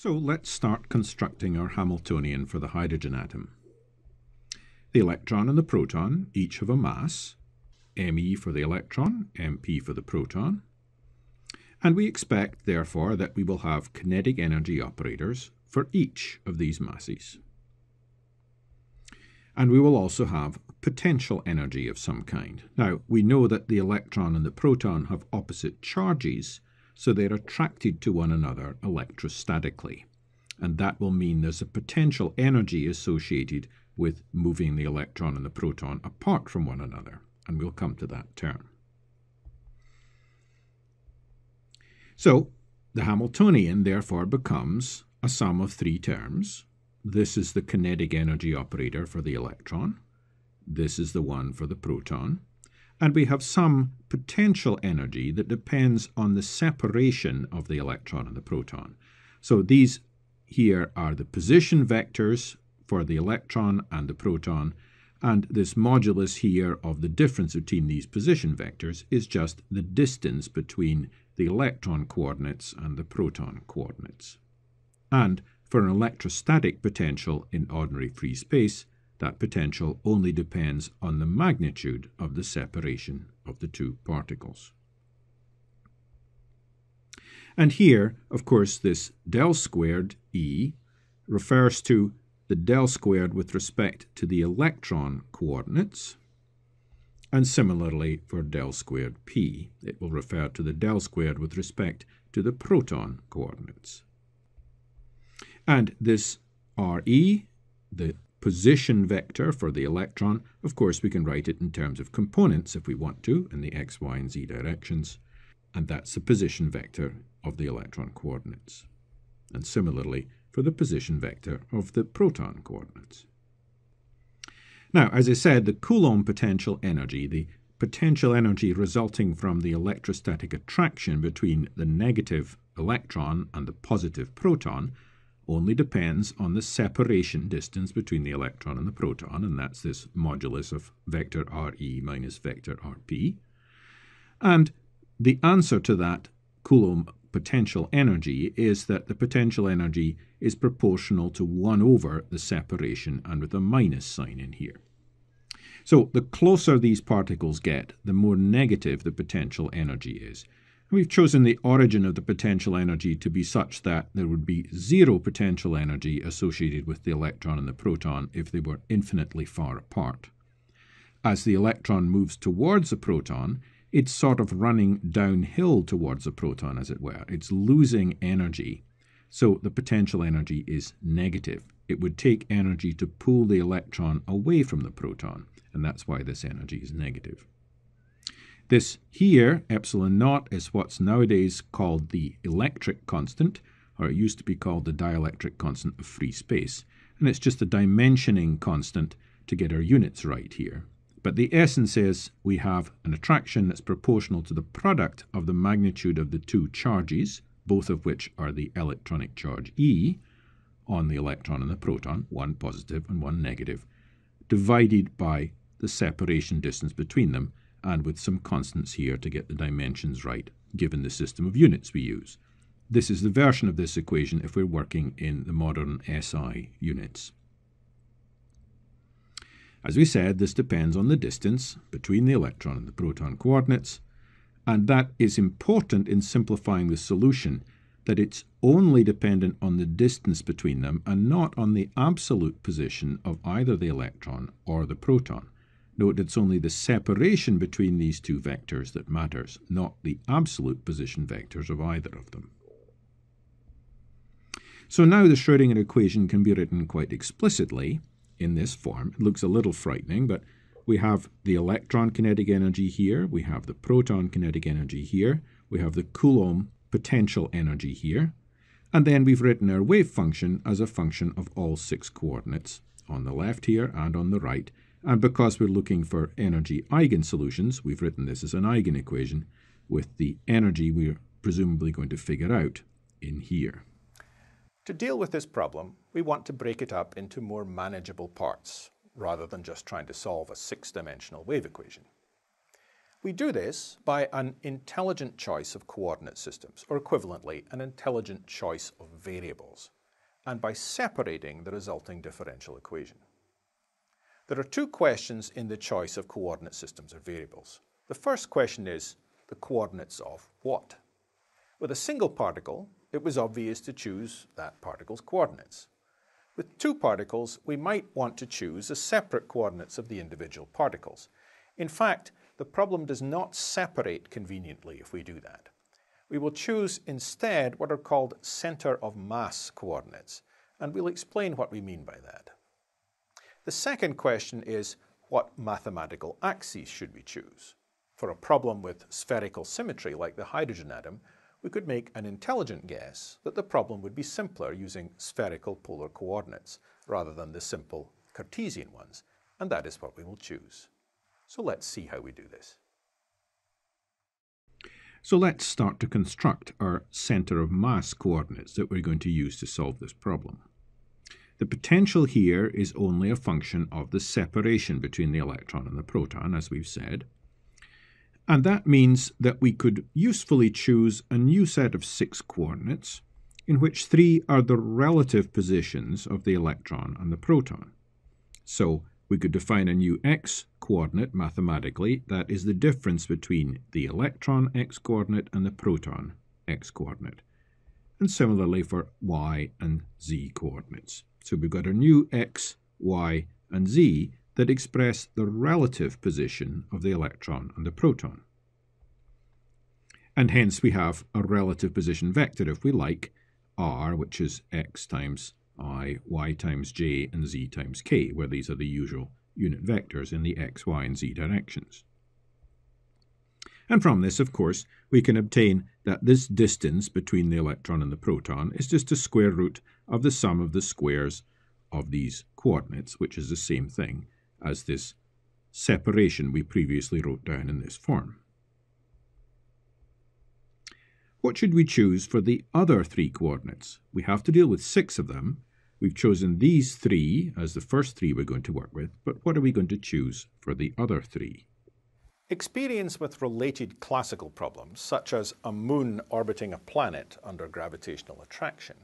So let's start constructing our Hamiltonian for the hydrogen atom. The electron and the proton each have a mass, me for the electron, mp for the proton, and we expect, therefore, that we will have kinetic energy operators for each of these masses. And we will also have potential energy of some kind. Now, we know that the electron and the proton have opposite charges, so they're attracted to one another electrostatically. And that will mean there's a potential energy associated with moving the electron and the proton apart from one another. And we'll come to that term. So, the Hamiltonian, therefore, becomes a sum of three terms. This is the kinetic energy operator for the electron. This is the one for the proton. And we have some potential energy that depends on the separation of the electron and the proton. So these here are the position vectors for the electron and the proton, and this modulus here of the difference between these position vectors is just the distance between the electron coordinates and the proton coordinates. And for an electrostatic potential in ordinary free space, that potential only depends on the magnitude of the separation of the two particles. And here, of course, this del squared E refers to the del squared with respect to the electron coordinates, and similarly for del squared P, it will refer to the del squared with respect to the proton coordinates. And this Re, the position vector for the electron, of course we can write it in terms of components if we want to, in the x, y, and z directions, and that's the position vector of the electron coordinates. And similarly for the position vector of the proton coordinates. Now, as I said, the Coulomb potential energy, the potential energy resulting from the electrostatic attraction between the negative electron and the positive proton, only depends on the separation distance between the electron and the proton, and that's this modulus of vector Re minus vector Rp. And the answer to that Coulomb potential energy is that the potential energy is proportional to 1 over the separation, and with a minus sign in here. So the closer these particles get, the more negative the potential energy is. We've chosen the origin of the potential energy to be such that there would be zero potential energy associated with the electron and the proton if they were infinitely far apart. As the electron moves towards the proton, it's sort of running downhill towards the proton, as it were. It's losing energy, so the potential energy is negative. It would take energy to pull the electron away from the proton, and that's why this energy is negative. This here, epsilon naught, is what's nowadays called the electric constant, or it used to be called the dielectric constant of free space, and it's just a dimensioning constant to get our units right here. But the essence is we have an attraction that's proportional to the product of the magnitude of the two charges, both of which are the electronic charge E on the electron and the proton, one positive and one negative, divided by the separation distance between them, and with some constants here to get the dimensions right, given the system of units we use. This is the version of this equation if we're working in the modern SI units. As we said, this depends on the distance between the electron and the proton coordinates, and that is important in simplifying the solution, that it's only dependent on the distance between them and not on the absolute position of either the electron or the proton. Note it's only the separation between these two vectors that matters, not the absolute position vectors of either of them. So now the Schrödinger equation can be written quite explicitly in this form. It looks a little frightening, but we have the electron kinetic energy here, we have the proton kinetic energy here, we have the Coulomb potential energy here, and then we've written our wave function as a function of all 6 coordinates on the left here and on the right. And because we're looking for energy eigensolutions, we've written this as an eigenequation with the energy we're presumably going to figure out in here. To deal with this problem, we want to break it up into more manageable parts, rather than just trying to solve a 6-dimensional wave equation. We do this by an intelligent choice of coordinate systems, or equivalently, an intelligent choice of variables. and by separating the resulting differential equation. There are two questions in the choice of coordinate systems or variables. The first question is the coordinates of what? With a single particle, it was obvious to choose that particle's coordinates. With two particles, we might want to choose the separate coordinates of the individual particles. In fact, the problem does not separate conveniently if we do that. We will choose instead what are called center of mass coordinates, and we'll explain what we mean by that. The second question is, what mathematical axes should we choose? For a problem with spherical symmetry like the hydrogen atom, we could make an intelligent guess that the problem would be simpler using spherical polar coordinates rather than the simple Cartesian ones, and that is what we will choose. So let's see how we do this. So let's start to construct our center of mass coordinates that we're going to use to solve this problem. The potential here is only a function of the separation between the electron and the proton, as we've said. And that means that we could usefully choose a new set of 6 coordinates, in which 3 are the relative positions of the electron and the proton. So we could define a new x coordinate mathematically that is the difference between the electron x coordinate and the proton x coordinate. And similarly for y and z coordinates. So we've got a new x, y, and z that express the relative position of the electron and the proton. And hence we have a relative position vector, if we like, r, which is x times I, y times j, and z times k, where these are the usual unit vectors in the x, y, and z directions. And from this, of course, we can obtain that this distance between the electron and the proton is just a square root of the sum of the squares of these coordinates, which is the same thing as this separation we previously wrote down in this form. What should we choose for the other 3 coordinates? We have to deal with 6 of them. We've chosen these 3 as the first 3 we're going to work with, but what are we going to choose for the other 3? Experience with related classical problems, such as a moon orbiting a planet under gravitational attraction,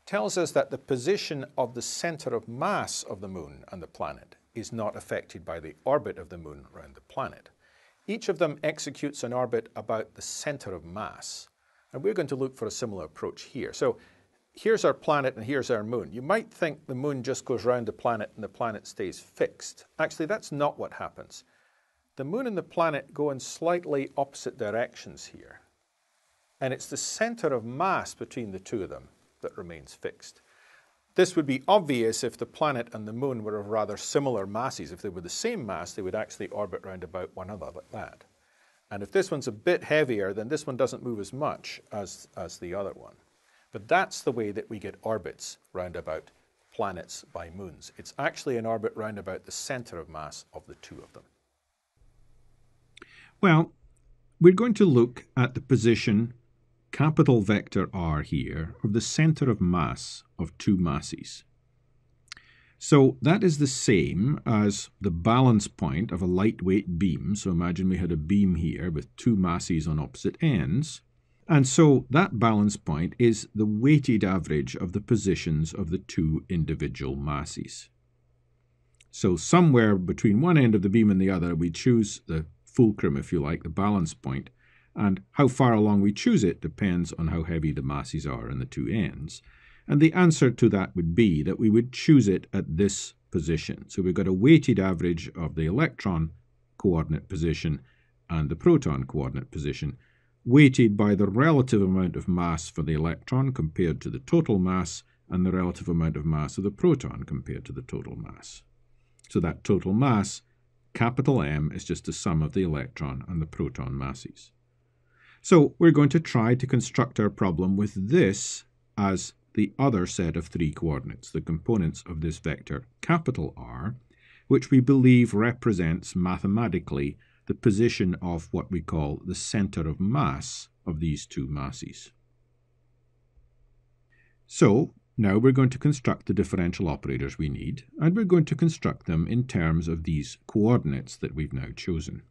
tells us that the position of the center of mass of the moon and the planet is not affected by the orbit of the moon around the planet. Each of them executes an orbit about the center of mass, and we're going to look for a similar approach here. So here's our planet and here's our moon. You might think the moon just goes around the planet and the planet stays fixed. Actually, that's not what happens. The moon and the planet go in slightly opposite directions here, and it's the center of mass between the two of them that remains fixed. This would be obvious if the planet and the moon were of rather similar masses. If they were the same mass, they would actually orbit round about one another like that. And if this one's a bit heavier, then this one doesn't move as much as the other one. But that's the way that we get orbits round about planets by moons. It's actually an orbit round about the center of mass of the two of them. Well, we're going to look at the position, capital vector R here, of the center of mass of 2 masses. So that is the same as the balance point of a lightweight beam. So imagine we had a beam here with 2 masses on opposite ends. And so that balance point is the weighted average of the positions of the 2 individual masses. So somewhere between one end of the beam and the other, we choose the fulcrum, if you like, the balance point, and how far along we choose it depends on how heavy the masses are in the 2 ends. And the answer to that would be that we would choose it at this position. So we've got a weighted average of the electron coordinate position and the proton coordinate position, weighted by the relative amount of mass for the electron compared to the total mass and the relative amount of mass of the proton compared to the total mass. So that total mass, capital M, is just the sum of the electron and the proton masses. So we're going to try to construct our problem with this as the other set of 3 coordinates, the components of this vector capital R, which we believe represents mathematically the position of what we call the center of mass of these 2 masses. So now we're going to construct the differential operators we need, and we're going to construct them in terms of these coordinates that we've now chosen.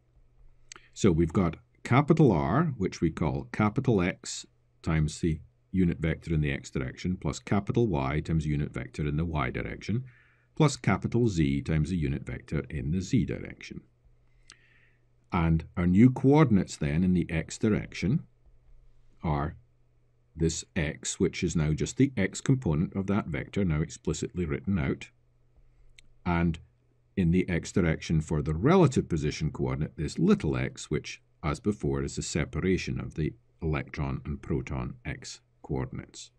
So we've got capital R, which we call capital X times the unit vector in the x direction, plus capital Y times the unit vector in the y direction, plus capital Z times the unit vector in the z direction. And our new coordinates then in the x direction are this x, which is now just the x component of that vector, now explicitly written out. And in the x direction for the relative position coordinate, this little x, which, as before, is the separation of the electron and proton x coordinates.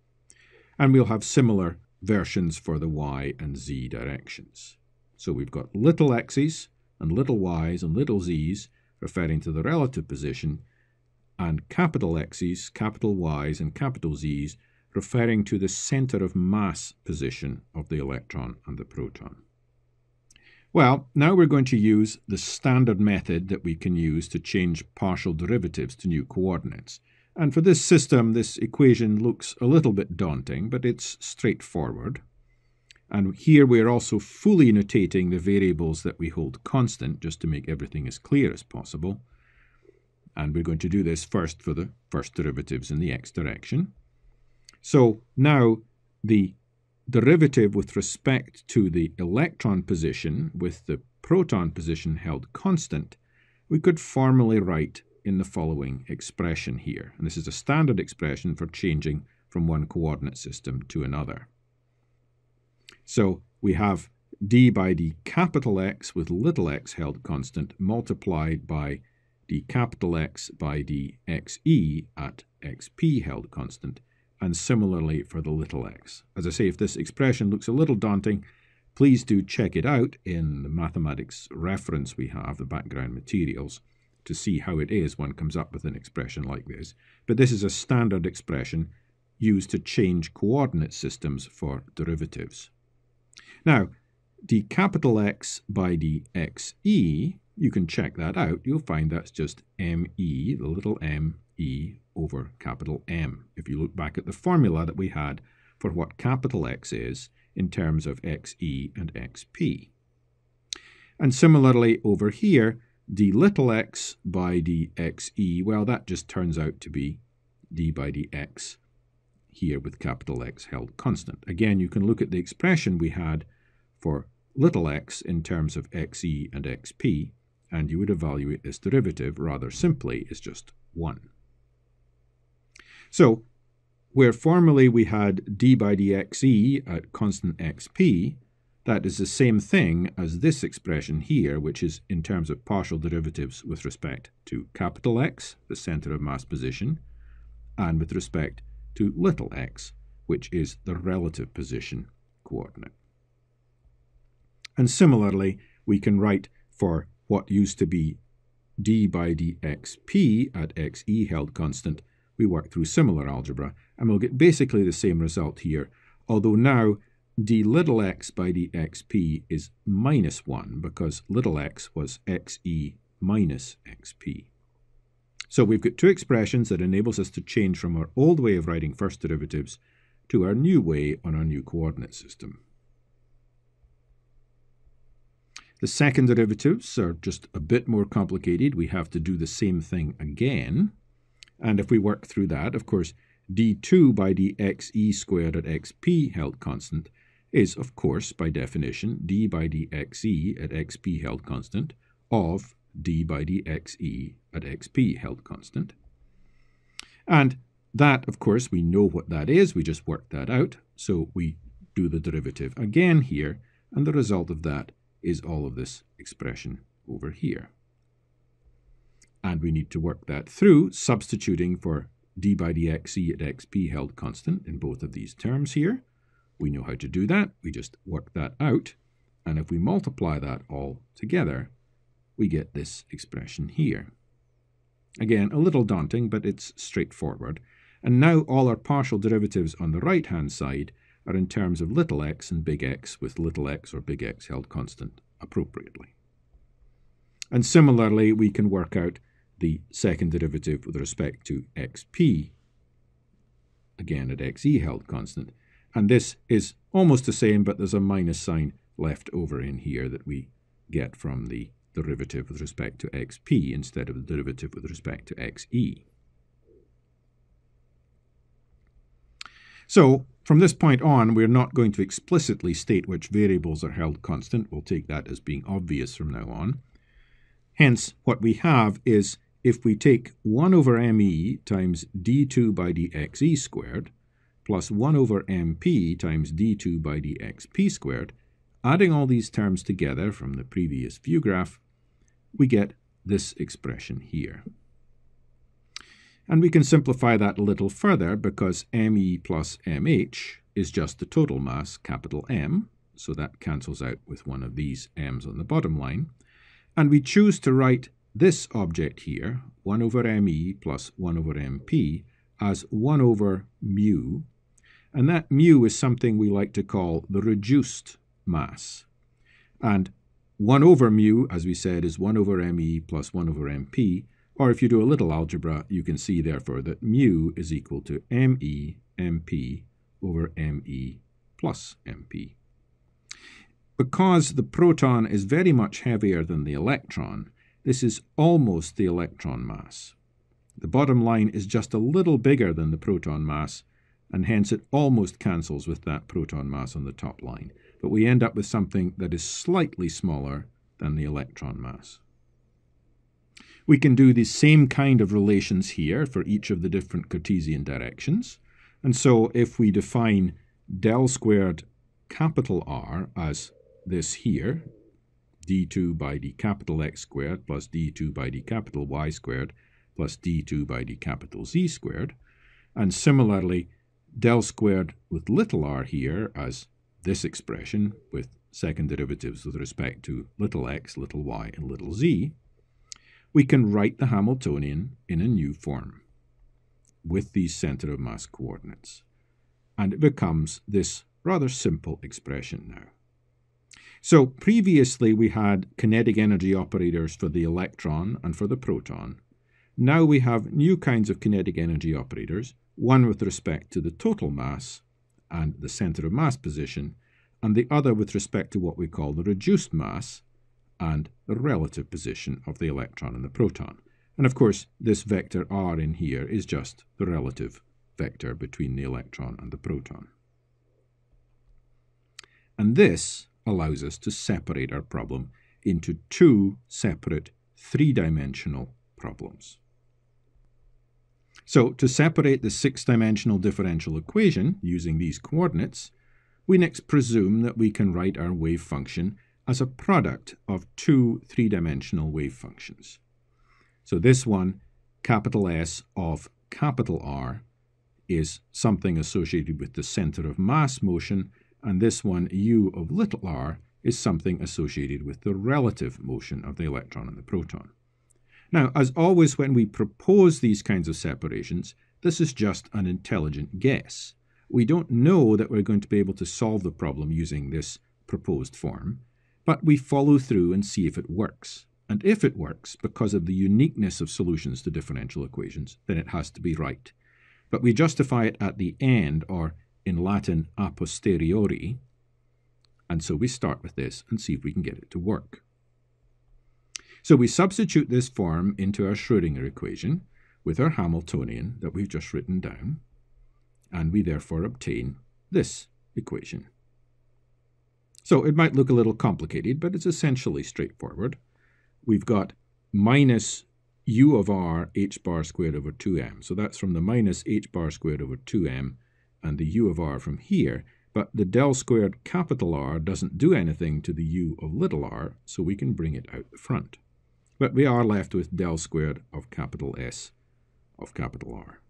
And we'll have similar versions for the y and z directions. So we've got little x's and little y's and little z's referring to the relative position, and capital X's, capital Y's, and capital Z's referring to the center of mass position of the electron and the proton. Well, now we're going to use the standard method that we can use to change partial derivatives to new coordinates. And for this system, this equation looks a little bit daunting, but it's straightforward. And here we're also fully notating the variables that we hold constant, just to make everything as clear as possible. And we're going to do this first for the first derivatives in the x direction. So now the derivative with respect to the electron position with the proton position held constant, we could formally write in the following expression here. And this is a standard expression for changing from one coordinate system to another. So we have d by d capital X with little x held constant multiplied by d capital X by d xe at xp held constant, and similarly for the little x. As I say, if this expression looks a little daunting, please do check it out in the mathematics reference we have, the background materials, to see how it is one comes up with an expression like this. But this is a standard expression used to change coordinate systems for derivatives. Now, d capital X by d xe, you can check that out. You'll find that's just me, the little m, e over capital M. If you look back at the formula that we had for what capital X is in terms of xe and xp. And similarly over here, d little x by d xe, well, that just turns out to be d by dx here with capital X held constant. Again, you can look at the expression we had for little x in terms of xe and xp, and you would evaluate this derivative rather simply as just 1. So, where formerly we had d by dxe at constant xp, that is the same thing as this expression here, which is in terms of partial derivatives with respect to capital X, the center of mass position, and with respect to little x, which is the relative position coordinate. And similarly, we can write for what used to be d by dxp at xe held constant. We work through similar algebra, and we'll get basically the same result here, although now d little x by dxp is minus 1 because little x was xe minus xp. So we've got two expressions that enables us to change from our old way of writing first derivatives to our new way on our new coordinate system. The second derivatives are just a bit more complicated. We have to do the same thing again. And if we work through that, of course, d2 by dxe squared at xp held constant is, of course, by definition, d by dxe at xp held constant of d by dxe at xp held constant. And that, of course, we know what that is. We just worked that out. So we do the derivative again here, and the result of that is all of this expression over here. And we need to work that through, substituting for d by dxe at xp held constant in both of these terms here. We know how to do that. We just work that out. And if we multiply that all together, we get this expression here. Again, a little daunting, but it's straightforward. And now all our partial derivatives on the right-hand side are in terms of little x and big X, with little x or big X held constant appropriately. And similarly, we can work out the second derivative with respect to xp, again at xe held constant. And this is almost the same, but there's a minus sign left over in here that we get from the derivative with respect to xp instead of the derivative with respect to xe. So from this point on, we're not going to explicitly state which variables are held constant. We'll take that as being obvious from now on. Hence, what we have is if we take 1 over me times d2 by dxe squared plus 1 over mp times d2 by dxp squared, adding all these terms together from the previous view graph, we get this expression here. And we can simplify that a little further because me plus mh is just the total mass, capital M, so that cancels out with one of these m's on the bottom line. And we choose to write this object here, 1 over me plus 1 over mp, as 1 over mu. And that mu is something we like to call the reduced mass. And 1 over mu, as we said, is 1 over me plus 1 over mp. Or if you do a little algebra, you can see, therefore, that mu is equal to me mp over me plus mp. Because the proton is very much heavier than the electron, this is almost the electron mass. The bottom line is just a little bigger than the proton mass, and hence it almost cancels with that proton mass on the top line. But we end up with something that is slightly smaller than the electron mass. We can do the same kind of relations here for each of the different Cartesian directions. And so if we define del squared capital R as this here, d2 by d capital X squared plus d2 by d capital Y squared plus d2 by d capital Z squared, and similarly del squared with little r here as this expression with second derivatives with respect to little x, little y, and little z, we can write the Hamiltonian in a new form with these center of mass coordinates. And it becomes this rather simple expression now. So previously we had kinetic energy operators for the electron and for the proton. Now we have new kinds of kinetic energy operators, one with respect to the total mass and the center of mass position, and the other with respect to what we call the reduced mass and the relative position of the electron and the proton. And of course, this vector r in here is just the relative vector between the electron and the proton. And this allows us to separate our problem into two separate three-dimensional problems. So to separate the six-dimensional differential equation using these coordinates, we next presume that we can write our wave function as a product of two three-dimensional wave functions. So this one, capital S of capital R, is something associated with the center of mass motion, and this one, u of little r, is something associated with the relative motion of the electron and the proton. Now, as always when we propose these kinds of separations, this is just an intelligent guess. We don't know that we're going to be able to solve the problem using this proposed form, but we follow through and see if it works. And if it works, because of the uniqueness of solutions to differential equations, then it has to be right. But we justify it at the end, or in Latin, a posteriori, and so we start with this and see if we can get it to work. So we substitute this form into our Schrödinger equation with our Hamiltonian that we've just written down, and we therefore obtain this equation. So it might look a little complicated, but it's essentially straightforward. We've got minus u of r h bar squared over 2m. So that's from the minus h bar squared over 2m and the u of r from here. But the del squared capital R doesn't do anything to the u of little r, so we can bring it out the front. But we are left with del squared of capital S of capital R.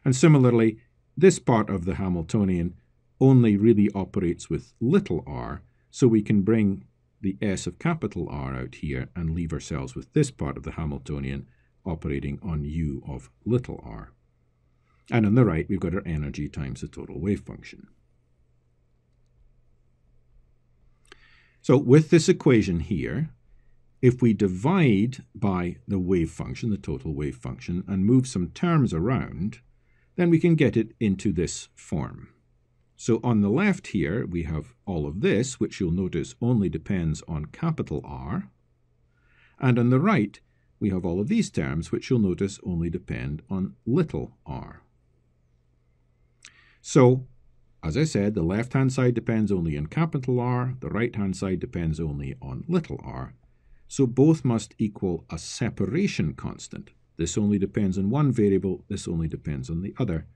And similarly, this part of the Hamiltonian only really operates with little r, so we can bring the S of capital R out here and leave ourselves with this part of the Hamiltonian operating on u of little r. And on the right, we've got our energy times the total wave function. So with this equation here, if we divide by the wave function, the total wave function, and move some terms around, then we can get it into this form. So on the left here, we have all of this, which you'll notice only depends on capital R. And on the right, we have all of these terms, which you'll notice only depend on little r. So As I said, the left-hand side depends only on capital R, the right-hand side depends only on little r, so both must equal a separation constant. This only depends on one variable, this only depends on the other.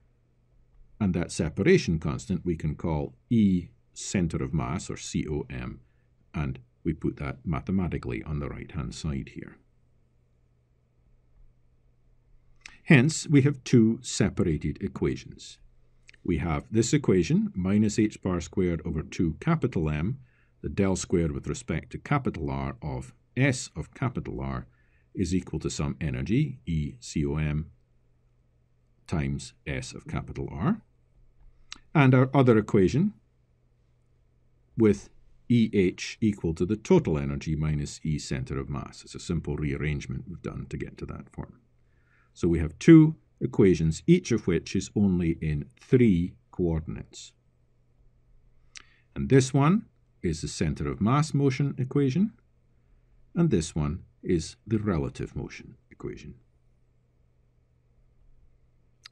And that separation constant we can call E center of mass, or COM, and we put that mathematically on the right-hand side here. Hence, we have two separated equations. We have this equation, minus h bar squared over 2 capital M, the del squared with respect to capital R of S of capital R is equal to some energy, E COM, times S of capital R. And our other equation with EH equal to the total energy minus E center of mass. It's a simple rearrangement we've done to get to that form. So we have two equations, each of which is only in 3 coordinates. And this one is the center of mass motion equation, and this one is the relative motion equation.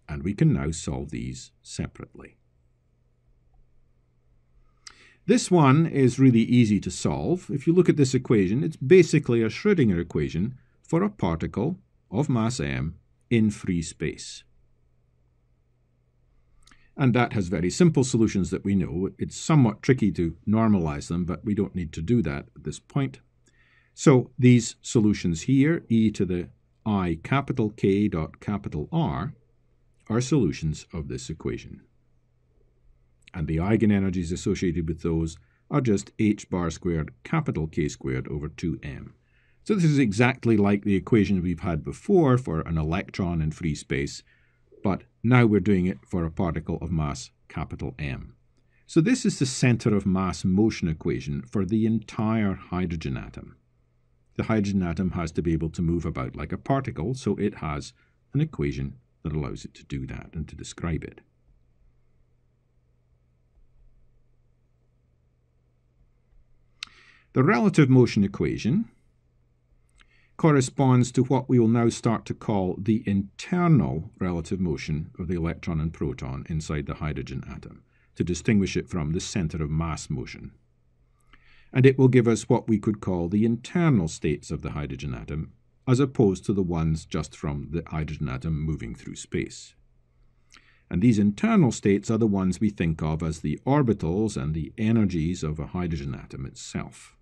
And we can now solve these separately. This one is really easy to solve. If you look at this equation, it's basically a Schrödinger equation for a particle of mass m in free space. And that has very simple solutions that we know. It's somewhat tricky to normalize them, but we don't need to do that at this point. So these solutions here, e to the I capital K dot capital R, are solutions of this equation. And the eigenenergies associated with those are just h bar squared capital K squared over 2m. So this is exactly like the equation we've had before for an electron in free space, but now we're doing it for a particle of mass capital M. So this is the center of mass motion equation for the entire hydrogen atom. The hydrogen atom has to be able to move about like a particle, so it has an equation that allows it to do that and to describe it. The relative motion equation corresponds to what we will now start to call the internal relative motion of the electron and proton inside the hydrogen atom, to distinguish it from the center of mass motion. And it will give us what we could call the internal states of the hydrogen atom, as opposed to the ones just from the hydrogen atom moving through space. And these internal states are the ones we think of as the orbitals and the energies of a hydrogen atom itself.